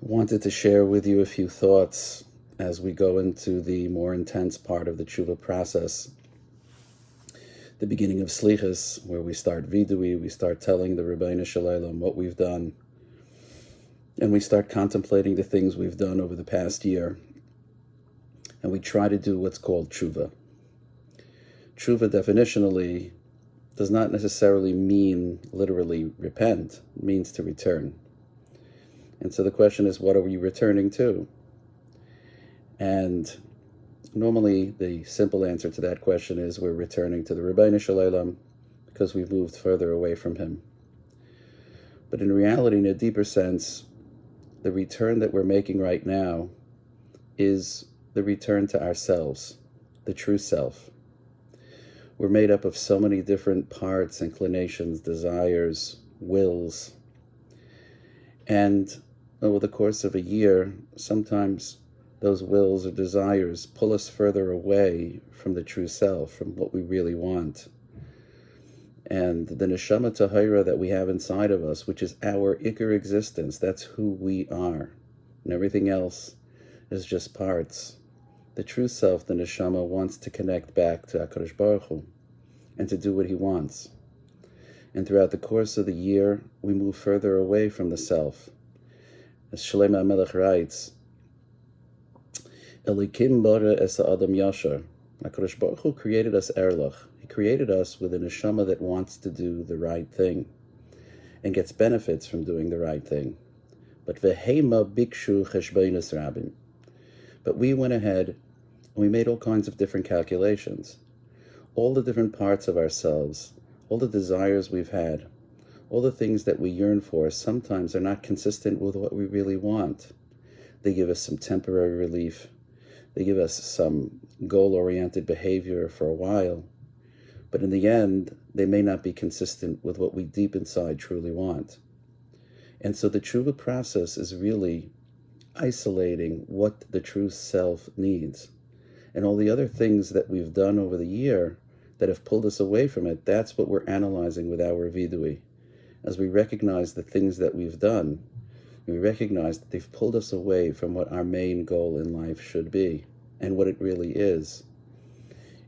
Wanted to share with you a few thoughts as we go into the more intense part of the tshuva process, the beginning of Slichas, where we start vidui, we start telling the Ribbono Shel Olam what we've done, and we start contemplating the things we've done over the past year, and we try to do what's called tshuva. Tshuva definitionally does not necessarily mean literally repent. It means to return. And so the question is, what are we returning to? And normally the simple answer to that question is we're returning to the Ribbono Shel Olam because we've moved further away from him. But in reality, in a deeper sense, the return that we're making right now is the return to ourselves, the true self. We're made up of so many different parts, inclinations, desires, wills. And over the course of a year, sometimes those wills or desires pull us further away from the true self, from what we really want. And the neshama tahira that we have inside of us, which is our ikar existence, that's who we are. And everything else is just parts. The true self, the neshama, wants to connect back to HaKadosh Baruch Hu and to do what he wants. And throughout the course of the year, we move further away from the self. As Shlomo HaMelech writes, Elikim bara es ha'adam yashar. HaKadosh Baruch Hu created us erlach. He created us with a neshama that wants to do the right thing and gets benefits from doing the right thing. But v'heima bikshu cheshbonos rabim. But we went ahead and we made all kinds of different calculations. All the different parts of ourselves, all the desires we've had, all the things that we yearn for sometimes are not consistent with what we really want. They give us some temporary relief. They give us some goal-oriented behavior for a while. But in the end, they may not be consistent with what we deep inside truly want. And so the tshuva process is really isolating what the true self needs. And all the other things that we've done over the year that have pulled us away from it, that's what we're analyzing with our vidui. As we recognize the things that we've done, we recognize that they've pulled us away from what our main goal in life should be and what it really is.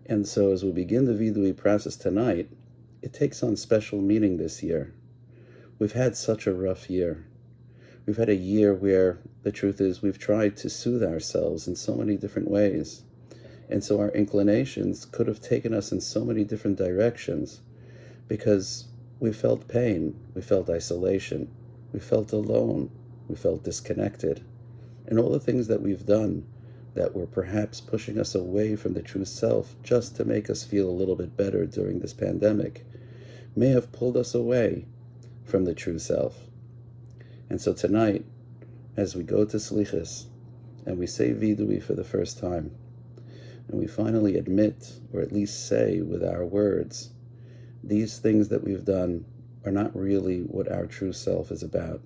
And so as we begin the vidui process tonight, it takes on special meaning this year. We've had such a rough year. We've had a year where the truth is we've tried to soothe ourselves in so many different ways. And so our inclinations could have taken us in so many different directions because we felt pain, we felt isolation, we felt alone, we felt disconnected. And all the things that we've done that were perhaps pushing us away from the true self just to make us feel a little bit better during this pandemic may have pulled us away from the true self. And so tonight, as we go to Slichas and we say vidui for the first time, and we finally admit, or at least say with our words, these things that we've done are not really what our true self is about.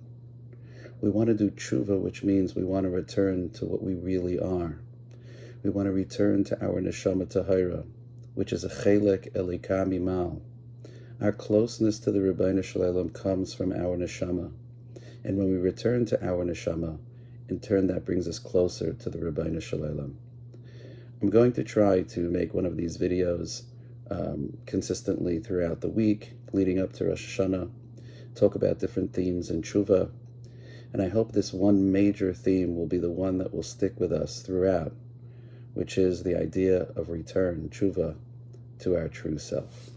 We want to do tshuva, which means we want to return to what we really are. We want to return to our neshama tahira, which is a chelek elika mimal. Our closeness to the Ribbono Shel Olam comes from our neshama. And when we return to our neshama, in turn that brings us closer to the Ribbono Shel Olam. I'm going to try to make one of these videos consistently throughout the week, leading up to Rosh Hashanah, talk about different themes in tshuva, and I hope this one major theme will be the one that will stick with us throughout, which is the idea of return, tshuva, to our true self.